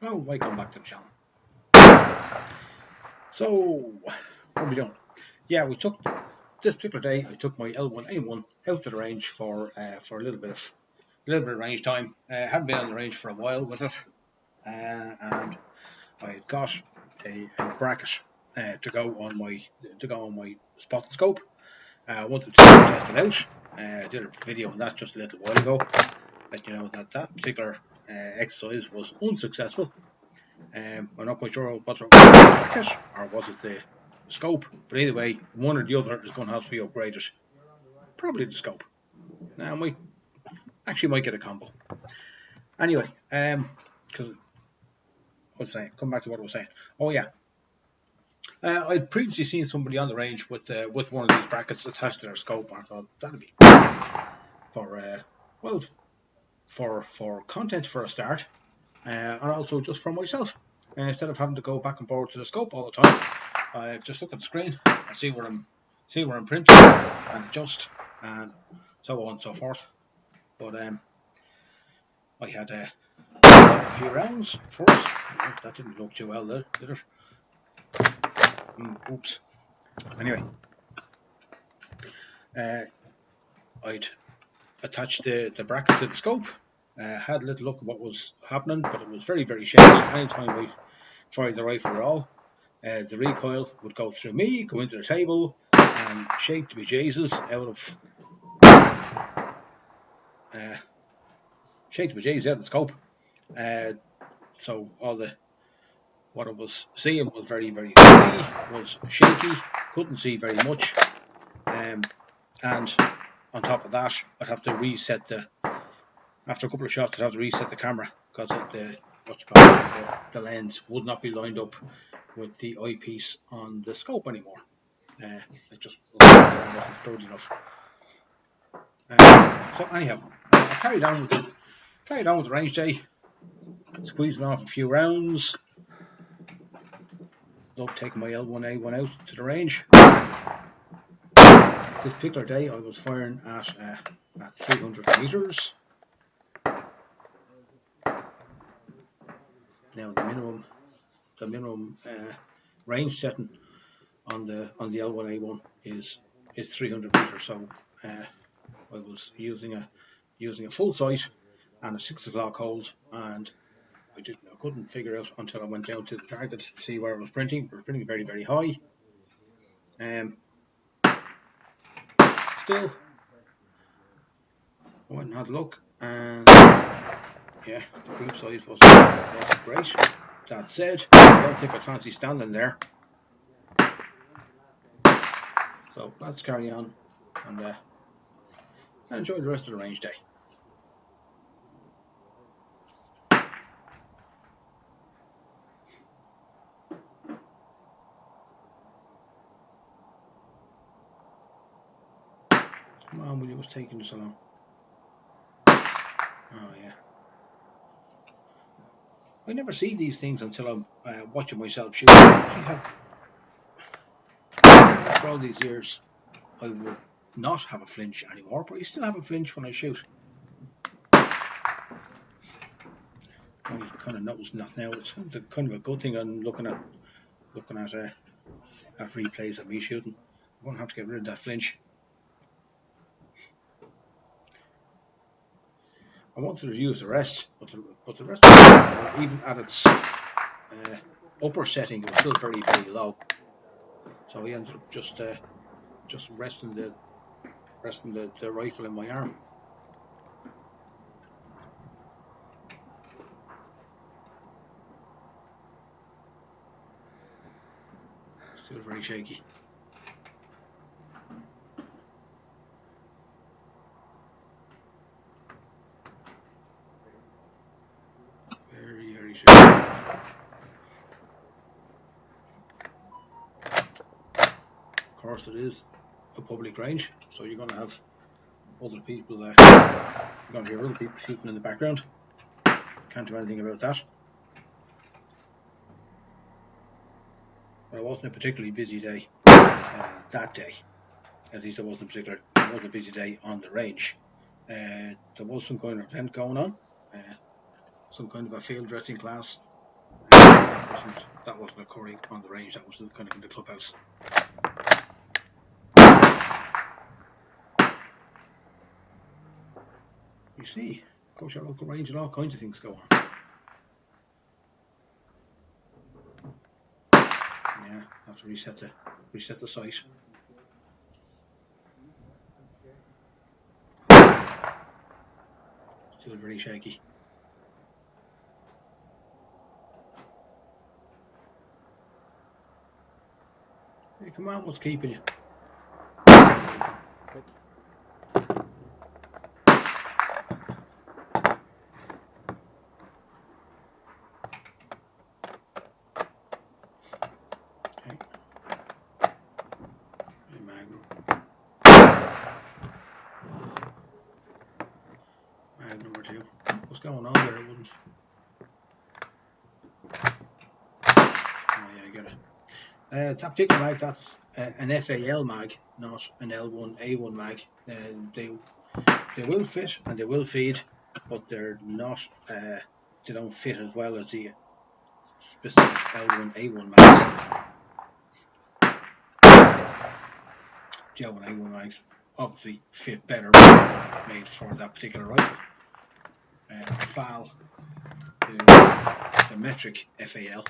Hello, welcome back to the channel. So, what are we doing? Yeah, we took this particular day. I took my L1A1 out to the range for a little bit of range time. Hadn't been on the range for a while with it, and I had got a bracket to go on my spot and scope. I wanted to test it out. I did a video on that just a little while ago. Let you know that particular exercise was unsuccessful. I'm not quite sure what's wrong with the bracket or was it the scope, but either way, one or the other is going to have to be upgraded. Probably the scope. Now, I might get a combo. Anyway, because I was saying, come back to what I was saying. Oh yeah, I'd previously seen somebody on the range with one of these brackets attached to their scope, and I thought that'd be for content for a start, and also just for myself. Instead of having to go back and forward to the scope all the time, I just look at the screen and see where I'm printing and adjust and so on and so forth. But I had a few rounds first. That didn't look too well, did it? Oops. Anyway, I'd attached the bracket to the scope. Had a little look at what was happening, but it was very, very shaky. Anytime I fired the rifle at all, the recoil would go through me, go into the table, and shake to be Jesus out of the scope. So what I was seeing was very, very fuzzy, was shaky, couldn't see very much, and on top of that, I'd have to reset after a couple of shots, I'd have to reset the camera because the lens would not be lined up with the eyepiece on the scope anymore. It just wasn't sturdy enough. So anyhow, I carried on with the range day, squeezing off a few rounds. Love taking my L1A1 out to the range. This particular day, I was firing at 300 meters. Now the minimum range setting on the L1A1 is 300 meters. So I was using a full sight and a 6 o'clock hold, and I couldn't figure out until I went down to the target to see where I was printing. I was printing very, very high. Still, I went and had a look, and yeah, the creep size wasn't great. That said, I don't think I fancy standing there. So let's carry on and enjoy the rest of the range day. Come on, will you was taking so long? Oh yeah. I never see these things until I'm watching myself shoot. After all these years, I would not have a flinch anymore, but I still have a flinch when I shoot. I'm kind of noticing that now. It's kind of a good thing. I'm looking at replays of me shooting. I'm going to have to get rid of that flinch. I wanted to use the rest, but the rest, even at its upper setting, it was still very, very low. So I ended up just resting the rifle in my arm. Still very shaky. Very, very shaky. Of course, it is a public range, so you're going to have other people you're going to hear other people shooting in the background. Can't do anything about that. But it wasn't a particularly busy day that day. At least it wasn't a busy day on the range. There was some kind of event going on, some kind of a field dressing class wasn't occurring on the range. That was kind of in the clubhouse. You see, of course, your local range and all kinds of things go on. Yeah, have to reset the site. Still very shaky. Hey, come on, what's keeping you? Okay. Magnum. Mag number 2. What's going on there? It wouldn't. Oh yeah, I get it. That particular mag, that's an FAL mag, not an L1A1 mag. They will fit and they will feed, but they're not. They don't fit as well as the specific L1A1 mags. The L1A1 mags obviously fit better, made for that particular rifle. FAL, the metric FAL,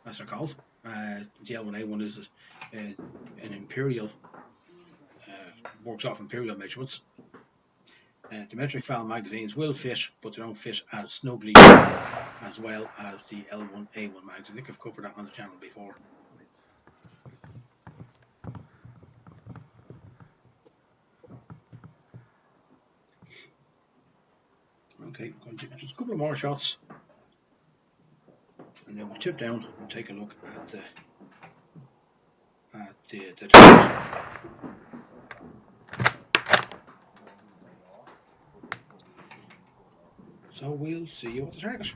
as they're called. The L1A1 is an imperial, works off imperial measurements. The metric FAL magazines will fit, but they don't fit as snugly as well as the L1A1 mags. I think I've covered that on the channel before. Okay, going to take just a couple of more shots, and then we'll tip down and take a look at the target. So we'll see you at the target.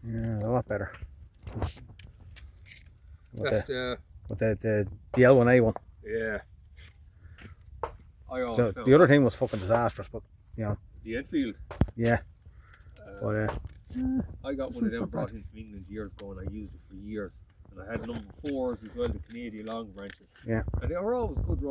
Yeah, a lot better. That's the L1A1. Yeah. The other thing was fucking disastrous, but you know. The Enfield. Yeah. But I got one of them brought in from England years ago, and I used it for years. And I had number 4s as well, the Canadian long branches. Yeah. And they were always good.